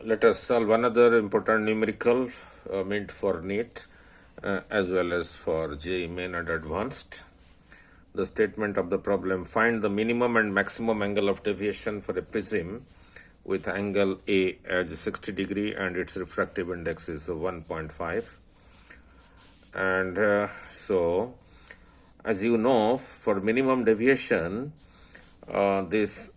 Let us solve another important numerical meant for NEET as well as for JEE Main and Advanced. The statement of the problem: find the minimum and maximum angle of deviation for a prism with angle A as 60 degree and its refractive index is 1.5. And so, as you know, for minimum deviation, this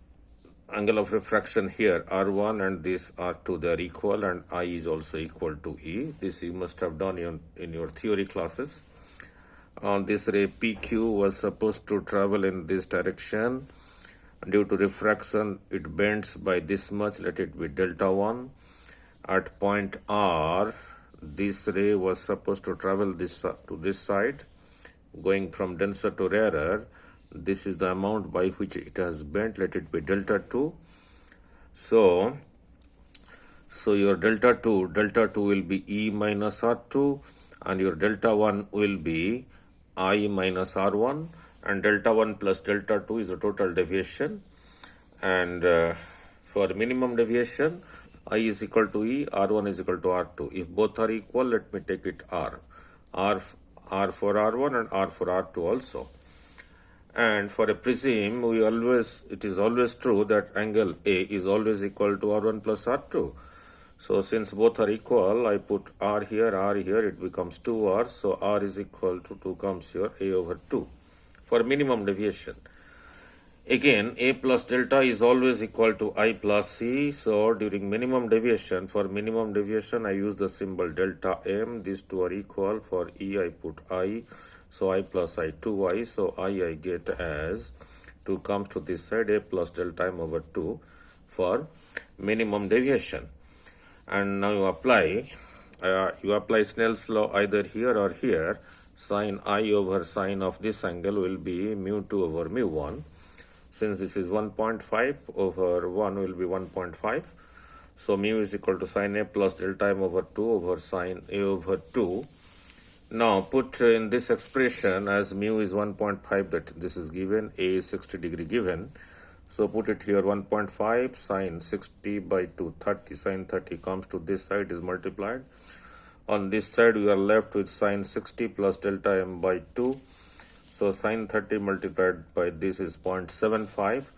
angle of refraction here R1 and this R2, they are equal, and I is also equal to E. This you must have done in your theory classes. This ray PQ was supposed to travel in this direction. Due to refraction, it bends by this much, let it be delta 1. At point R, this ray was supposed to travel to this side, going from denser to rarer. This is the amount by which it has bent, let it be delta 2. So your delta 2 will be E minus R2, and your delta 1 will be I minus R1, and delta 1 plus delta 2 is the total deviation. And for minimum deviation, I is equal to E, R1 is equal to R2. If both are equal, let me take it R for R1 and R for R2 also. And for a prism, it is always true that angle A is always equal to R1 plus R2. So since both are equal, I put R here, it becomes 2R. So R is equal to 2 comes here, A over 2 for minimum deviation. Again, A plus delta is always equal to I plus C. So during minimum deviation, for minimum deviation, I use the symbol delta M. These two are equal. For E, I put I. So I plus I, 2I. So I get as 2 comes to this side, A plus delta M over 2 for minimum deviation. And now you apply Snell's law either here or here. Sine I over sine of this angle will be mu 2 over mu 1. Since this is 1.5 over 1 will be 1.5. So mu is equal to sine A plus delta M over 2 over sine A over 2. Now put in this expression as mu is 1.5, that this is given, A is 60 degree given. So put it here, 1.5 sine 60 by 2, 30. Sine 30 comes to this side, is multiplied. On this side we are left with sine 60 plus delta M by 2. So sine 30 multiplied by this is 0.75.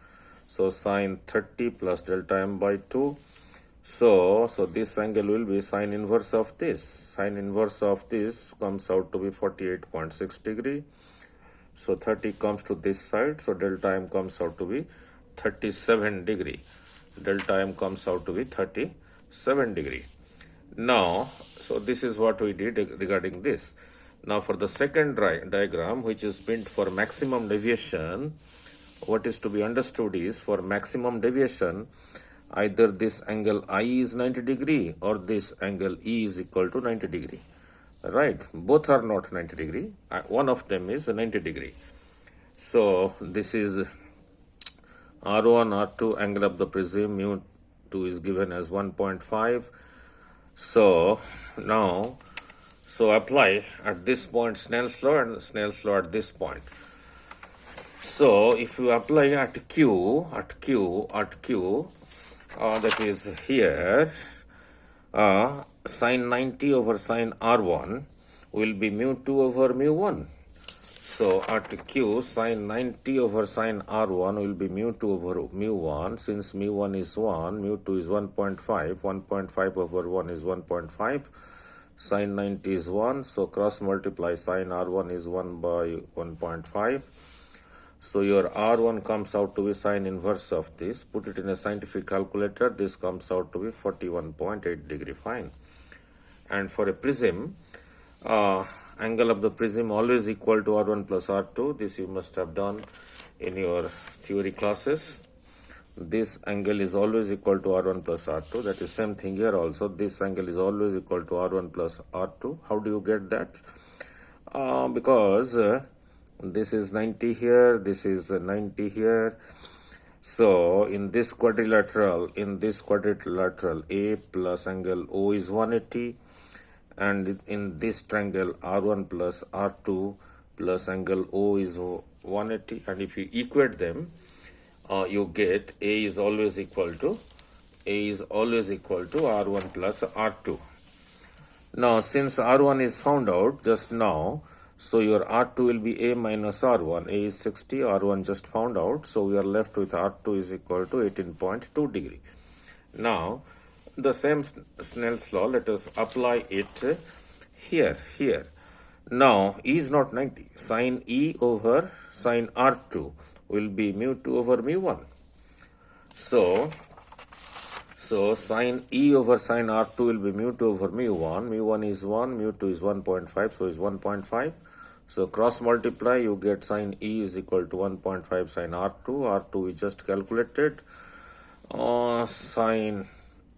So sine 30 plus delta M by 2. So this angle will be sine inverse of this. Sine inverse of this comes out to be 48.6 degree. So 30 comes to this side. So delta M comes out to be 37 degree. Delta M comes out to be 37 degree. Now, so this is what we did regarding this. Now for the second diagram, which is meant for maximum deviation, what is to be understood is, for maximum deviation, either this angle I is 90 degree or this angle E is equal to 90 degree. Right? Both are not 90 degree. One of them is 90 degree. So this is R1, R2, angle of the prism, mu 2 is given as 1.5. So now, apply at this point Snell's law and Snell's law at this point. So if you apply at Q, that is here, sine 90 over sine R1 will be mu 2 over mu 1. So at Q, sine 90 over sine R1 will be mu 2 over mu 1. Since mu 1 is 1, mu 2 is 1.5. 1.5 over 1 is 1.5. Sine 90 is 1. So cross multiply, sine R1 is 1 by 1.5. So your R1 comes out to be sine inverse of this. Put it in a scientific calculator. This comes out to be 41.8 degree. Fine. And for a prism, angle of the prism always equal to R1 plus R2. This you must have done in your theory classes. This angle is always equal to R1 plus R2. That is same thing here also. This angle is always equal to R1 plus R2. How do you get that? Because this is 90 here, this is 90 here. So in this quadrilateral, A plus angle O is 180, and in this triangle R1 plus R2 plus angle O is 180, and if you equate them, you get A is always equal to A is always equal to R1 plus R2. Now, since R1 is found out just now, so your R2 will be A minus R1. A is 60, R1 just found out, so we are left with R2 is equal to 18.2 degree. Now, the same Snell's law, let us apply it here. Now, E is not 90. Sin E over sin R2 will be mu 2 over mu 1. So sin E over sin R2 will be mu 2 over mu 1. Mu 1 is 1, mu 2 is 1.5, so is 1.5. So cross multiply, you get sin E is equal to 1.5 sin R2. R2 we just calculated. Sine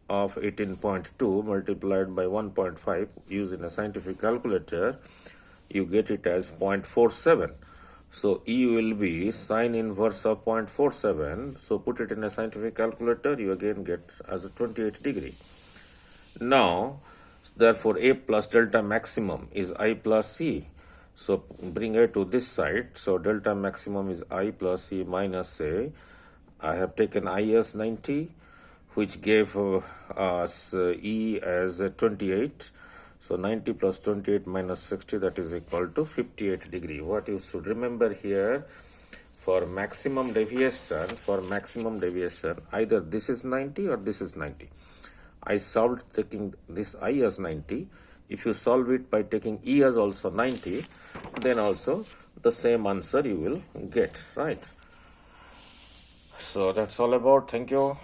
of 18.2 multiplied by 1.5 using a scientific calculator, you get it as 0.47. So E will be sine inverse of 0.47. So put it in a scientific calculator, you again get as a 28 degree. Now, therefore, A plus delta maximum is I plus C. So bring A to this side. So delta maximum is I plus C minus A. I have taken I as 90, which gave us E as 28. So 90 plus 28 minus 60, that is equal to 58 degree. What you should remember here, for maximum deviation, either this is 90 or this is 90. I solved taking this I as 90. If you solve it by taking E as also 90, then also the same answer you will get, right? So that's all about. Thank you.